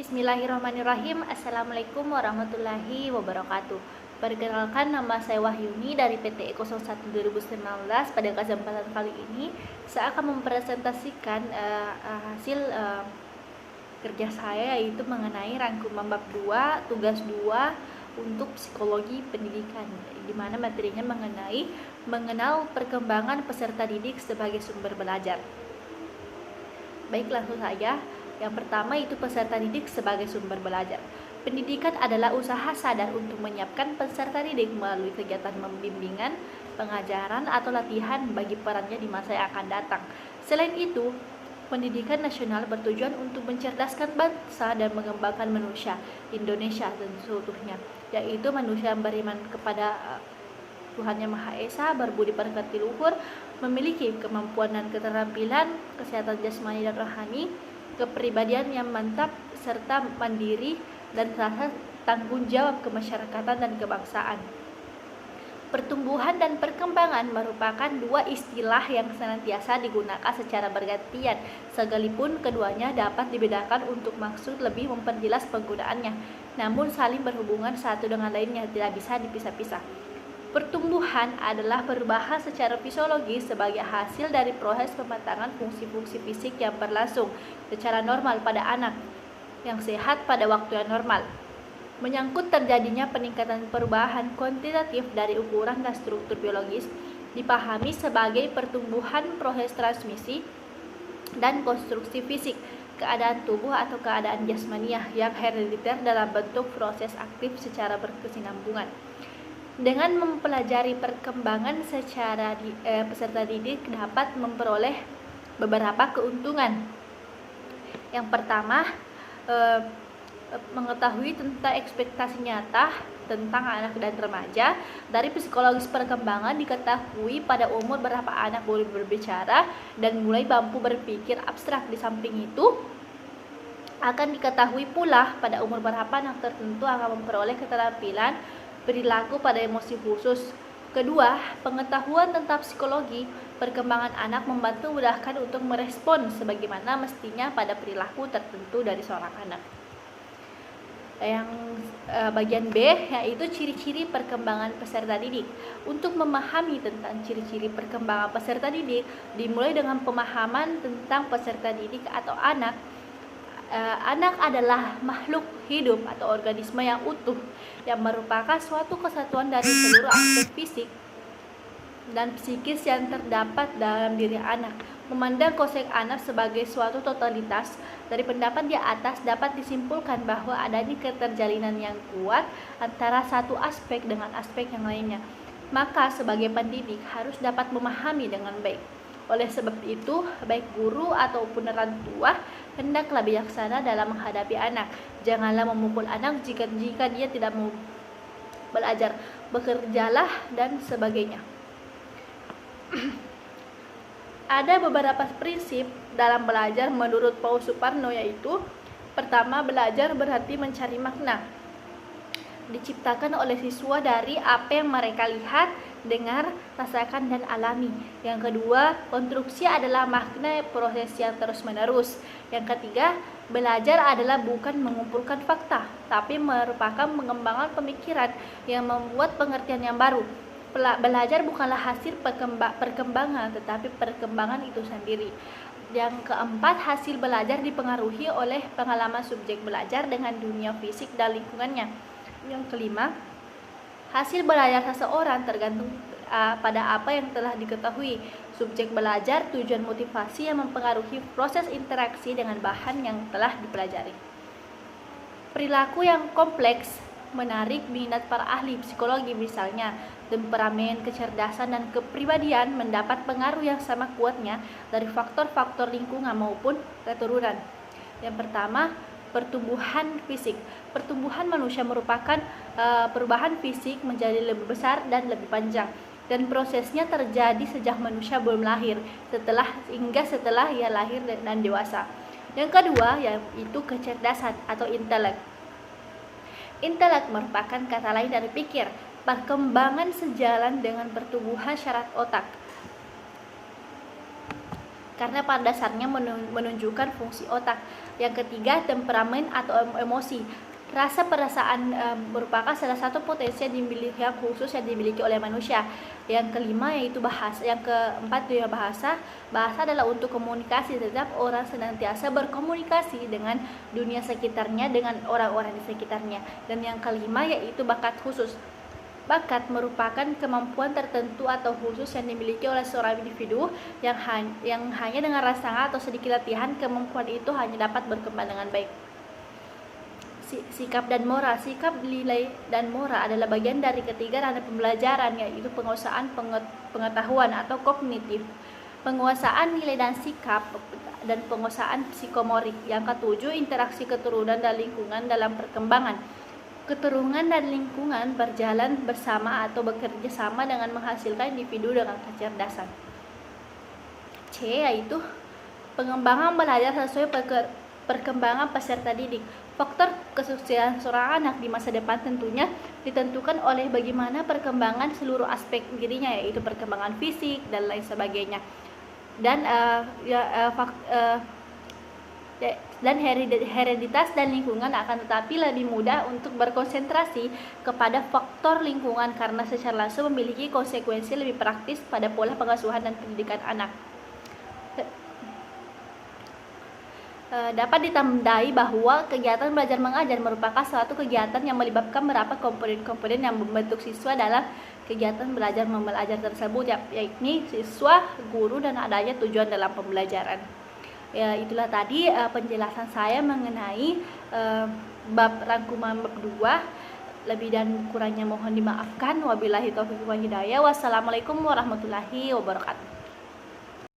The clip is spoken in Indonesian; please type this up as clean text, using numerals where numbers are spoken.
Bismillahirrahmanirrahim. Assalamualaikum warahmatullahi wabarakatuh. Perkenalkan, nama saya Wahyuni dari PT Eko 01 2019. Pada kesempatan kali ini saya akan mempresentasikan hasil kerja saya, yaitu mengenai rangkuman bab 2 tugas 2 untuk psikologi pendidikan, di mana materinya mengenai mengenal perkembangan peserta didik sebagai sumber belajar. Baik, langsung saja. Yang pertama itu peserta didik sebagai sumber belajar. Pendidikan adalah usaha sadar untuk menyiapkan peserta didik melalui kegiatan pembimbingan, pengajaran, atau latihan bagi perannya di masa yang akan datang. Selain itu, pendidikan nasional bertujuan untuk mencerdaskan bangsa dan mengembangkan manusia Indonesia dan seutuhnya, yaitu manusia yang beriman kepada Tuhan Yang Maha Esa, berbudi pekerti luhur, memiliki kemampuan dan keterampilan, kesehatan jasmani dan rohani, kepribadian yang mantap, serta mandiri dan rasa tanggung jawab kemasyarakatan dan kebangsaan. Pertumbuhan dan perkembangan merupakan dua istilah yang senantiasa digunakan secara bergantian, sekalipun keduanya dapat dibedakan untuk maksud lebih memperjelas penggunaannya, namun saling berhubungan satu dengan lainnya, tidak bisa dipisah-pisah. Pertumbuhan adalah perubahan secara fisiologis sebagai hasil dari proses pematangan fungsi-fungsi fisik yang berlangsung secara normal pada anak yang sehat pada waktu yang normal. Menyangkut terjadinya peningkatan perubahan kuantitatif dari ukuran dan struktur biologis dipahami sebagai pertumbuhan proses transmisi dan konstruksi fisik, keadaan tubuh atau keadaan jasmaniah yang herediter dalam bentuk proses aktif secara berkesinambungan. Dengan mempelajari perkembangan secara peserta didik dapat memperoleh beberapa keuntungan. Yang pertama, mengetahui tentang ekspektasi nyata tentang anak dan remaja. Dari psikologis perkembangan diketahui pada umur berapa anak boleh berbicara dan mulai mampu berpikir abstrak. Di samping itu, akan diketahui pula pada umur berapa anak tertentu akan memperoleh keterampilan perilaku pada emosi khusus. Kedua, pengetahuan tentang psikologi perkembangan anak membantu mudahkan untuk merespon sebagaimana mestinya pada perilaku tertentu dari seorang anak. Yang bagian B, yaitu ciri-ciri perkembangan peserta didik. Untuk memahami tentang ciri-ciri perkembangan peserta didik, dimulai dengan pemahaman tentang peserta didik atau anak. Anak adalah makhluk hidup atau organisme yang utuh yang merupakan suatu kesatuan dari seluruh aspek fisik dan psikis yang terdapat dalam diri anak. Memandang konsep anak sebagai suatu totalitas, dari pendapat di atas dapat disimpulkan bahwa adanya keterjalinan yang kuat antara satu aspek dengan aspek yang lainnya. Maka sebagai pendidik harus dapat memahami dengan baik. Oleh sebab itu, baik guru ataupun orang tua hendaklah bijaksana dalam menghadapi anak. Janganlah memukul anak jika dia tidak mau belajar, bekerjalah dan sebagainya. Ada beberapa prinsip dalam belajar menurut Paul Suparno, yaitu pertama, belajar berarti mencari makna. Diciptakan oleh siswa dari apa yang mereka lihat, dengar, rasakan, dan alami. Yang kedua, konstruksi adalah makna proses yang terus-menerus. Yang ketiga, belajar adalah bukan mengumpulkan fakta, tapi merupakan pengembangan pemikiran yang membuat pengertian yang baru. Belajar bukanlah hasil perkembangan, tetapi perkembangan itu sendiri. Yang keempat, hasil belajar dipengaruhi oleh pengalaman subjek belajar dengan dunia fisik dan lingkungannya. Yang kelima, hasil belajar seseorang tergantung pada apa yang telah diketahui. Subjek belajar, tujuan, motivasi yang mempengaruhi proses interaksi dengan bahan yang telah dipelajari. Perilaku yang kompleks menarik minat para ahli psikologi, misalnya temperamen, kecerdasan, dan kepribadian mendapat pengaruh yang sama kuatnya dari faktor-faktor lingkungan maupun keturunan. Yang pertama, pertumbuhan fisik. Pertumbuhan manusia merupakan perubahan fisik menjadi lebih besar dan lebih panjang, dan prosesnya terjadi sejak manusia belum lahir hingga setelah ia lahir dan dewasa. Yang kedua, yaitu kecerdasan atau intelek. Intelek merupakan kata lain dari pikir, perkembangan sejalan dengan pertumbuhan syaraf otak. karena pada dasarnya menunjukkan fungsi otak. Yang ketiga, temperamen atau emosi. Rasa perasaan merupakan salah satu potensi yang khusus yang dimiliki oleh manusia. Yang kelima yaitu bahasa. Yang keempat yaitu bahasa. Bahasa adalah untuk komunikasi. Setiap orang senantiasa berkomunikasi dengan dunia sekitarnya, dengan orang-orang di sekitarnya. Dan yang kelima yaitu bakat khusus. Bakat merupakan kemampuan tertentu atau khusus yang dimiliki oleh seorang individu yang hanya dengan rangsangan atau sedikit latihan, kemampuan itu hanya dapat berkembang dengan baik. Sikap dan moral. Sikap, nilai, dan moral adalah bagian dari ketiga ranah pembelajaran, yaitu penguasaan pengetahuan atau kognitif, penguasaan nilai dan sikap, dan penguasaan psikomotorik. Yang ketujuh, interaksi keturunan dan lingkungan dalam perkembangan. Keturunan dan lingkungan berjalan bersama atau bekerja sama dengan menghasilkan individu dengan kecerdasan. C, yaitu pengembangan belajar sesuai perkembangan peserta didik. Faktor kesuksesan seorang anak di masa depan tentunya ditentukan oleh bagaimana perkembangan seluruh aspek dirinya, yaitu perkembangan fisik dan lain sebagainya. Dan hereditas dan lingkungan akan tetapi lebih mudah untuk berkonsentrasi kepada faktor lingkungan karena secara langsung memiliki konsekuensi lebih praktis pada pola pengasuhan dan pendidikan anak. Dapat ditandai bahwa kegiatan belajar mengajar merupakan suatu kegiatan yang melibatkan beberapa komponen-komponen yang membentuk siswa dalam kegiatan belajar membelajar tersebut, yakni siswa, guru, dan adanya tujuan dalam pembelajaran. Ya, itulah tadi penjelasan saya mengenai bab rangkuman bab 2. Lebih dan kurangnya mohon dimaafkan. Wabillahi taufiq wal hidayah. Wassalamualaikum warahmatullahi wabarakatuh.